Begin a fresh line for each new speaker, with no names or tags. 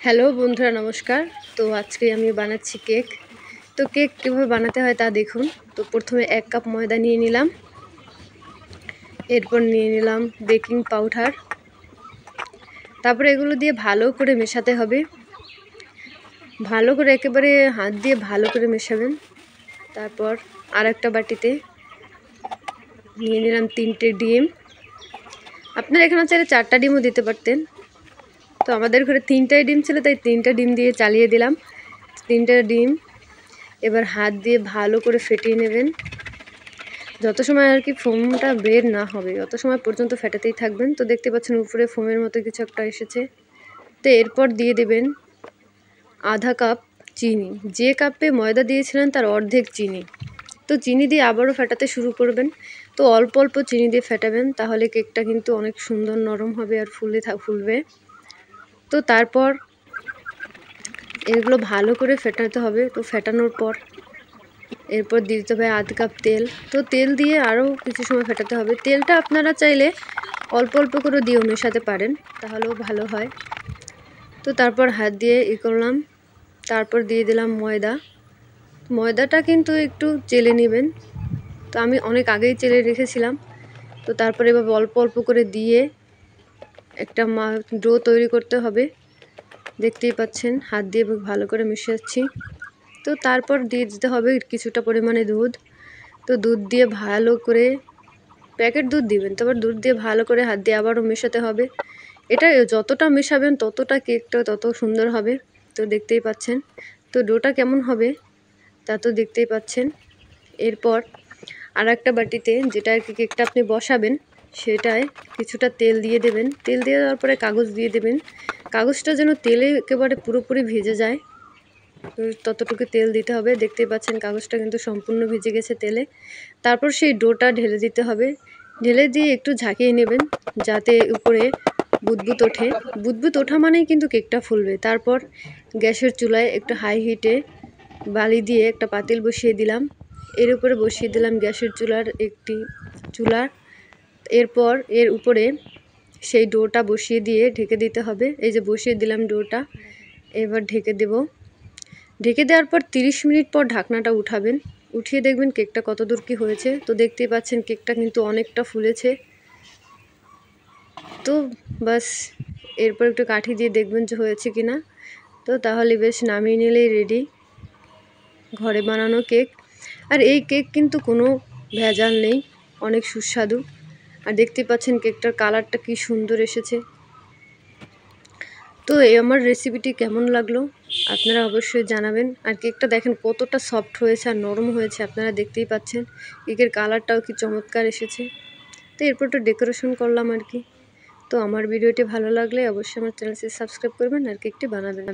Hello বন্ধুরা, নমস্কার। তো আজকে আমি বানাচ্ছি কেক। তো কেক কীভাবে বানাতে হয় তা দেখুন। তো প্রথমে 1 কাপ ময়দা নিয়ে নিলাম, এরপর নিয়ে নিলাম বেকিং পাউডার। তারপরে এগুলো দিয়ে ভালো করে মেশাতে হবে, ভালো করে একেবারে হাত দিয়ে ভালো করে মেশাবেন। তারপর আরেকটা বাটিতে নিয়ে নিলাম 3টে ডিম। আপনারা এখানে চাইলে 4টা ডিমও দিতে পারতেন, তো আমাদের ঘরে 3টাই ডিম ছিল, তাই 3টা ডিম দিয়ে চালিয়ে দিলাম। 3টা ডিম এবার হাত দিয়ে ভালো করে ফেটিয়ে নেবেন। যত সময় আর কি ফোমটা বের না হবে তত সময় পর্যন্ত ফেটাতেই থাকবেন। তো দেখতে পাচ্ছেন উপরে ফোমের মতো কিছু একটা এসেছে। তো এরপর দিয়ে দেবেন আধা কাপ চিনি। যে কাপে ময়দা দিয়েছিলেন তার অর্ধেক চিনি। তো চিনি দিয়ে আবারও ফেটাতে শুরু করবেন। তো অল্প অল্প চিনি দিয়ে ফেটাবেন, তাহলে কেকটা কিন্তু অনেক সুন্দর নরম হবে আর ফুলবে। তো তারপর এগুলো ভালো করে ফেটাতে হবে। তো ফেটানোর পর এরপর দিয়ে দিতে হবে আধ কাপ তেল। তো তেল দিয়ে আরও কিছু সময় ফেটাতে হবে। তেলটা আপনারা চাইলে অল্প অল্প করে দিয়েও মেশাতে পারেন, তাহলেও ভালো হয়। তো তারপর হাত দিয়ে করলাম। তারপর দিয়ে দিলাম ময়দা। ময়দাটা কিন্তু একটু চেলে নেবেন। তো আমি অনেক আগেই চেলে রেখেছিলাম। তো তারপরে এভাবে অল্প অল্প করে দিয়ে একটা ডো তৈরি করতে হবে। দেখতেই পাচ্ছেন হাত দিয়ে ভালো করে মিশাচ্ছি। তো তারপর দিয়ে দিতে হবে কিছুটা পরিমাণে দুধ। তো দুধ দিয়ে ভালো করে, প্যাকেট দুধ দিবেন, তারপর দুধ দিয়ে ভালো করে হাত দিয়ে আবারও মেশাতে হবে। এটা যতটা মেশাবেন ততটা কেকটা তত সুন্দর হবে। তো দেখতেই পাচ্ছেন তো ডোটা কেমন হবে তা তো দেখতেই পাচ্ছেন। এরপর আর একটা বাটিতে যেটা আর কি কেকটা আপনি বসাবেন সেটায় কিছুটা তেল দিয়ে দেবেন। তেল দিয়ে দেওয়ার পরে কাগজ দিয়ে দেবেন। কাগজটা যেন তেলে একেবারে পুরোপুরি ভিজে যায়, ততটুকু তেল দিতে হবে। দেখতেই পাচ্ছেন কাগজটা কিন্তু সম্পূর্ণ ভিজে গেছে তেলে। তারপর সেই ডোটা ঢেলে দিতে হবে। ঢেলে দিয়ে একটু ঝাঁকিয়ে নেবেন যাতে উপরে বুদবুদ ওঠে। বুদবুদ ওঠা মানেই কিন্তু কেকটা ফুলবে। তারপর গ্যাসের চুলায় একটু হাই হিটে বালি দিয়ে একটা পাতিল বসিয়ে দিলাম। এর উপরে বসিয়ে দিলাম গ্যাসের চুলার একটি চুলা। এরপর এর উপরে সেই ডোটা বসিয়ে দিয়ে ঢেকে দিতে হবে। এই যে বসিয়ে দিলাম ডোটা, এবার ঢেকে দেব। ঢেকে দেওয়ার পর 30 মিনিট পর ঢাকনাটা উঠাবেন। উঠিয়ে দেখবেন কেকটা কত দূর কী হয়েছে। তো দেখতেই পাচ্ছেন কেকটা কিন্তু অনেকটা ফুলেছে। তো বাস এরপর একটু কাঠি দিয়ে দেখবেন যে হয়েছে কি না। তো তাহলে বেশ নামিয়ে নিলেই রেডি ঘরে বানানো কেক। আর এই কেক কিন্তু কোনো ভেজাল নেই, অনেক সুস্বাদু। আর দেখতে পাচ্ছেন কেকটার কালারটা কি সুন্দর এসেছে। তো এই আমার রেসিপিটি কেমন লাগলো আপনারা অবশ্যই জানাবেন। আর কেকটা দেখেন কতটা সফট হয়েছে আর নরম হয়েছে, আপনারা দেখতেই পাচ্ছেন। কেকের কালারটাও কি চমৎকার এসেছে। তো এরপর একটু ডেকোরেশন করলাম আর কি। তো আমার ভিডিওটি ভালো লাগলে অবশ্যই আমার চ্যানেলটি সাবস্ক্রাইব করবেন আর কেকটি বানাবেন।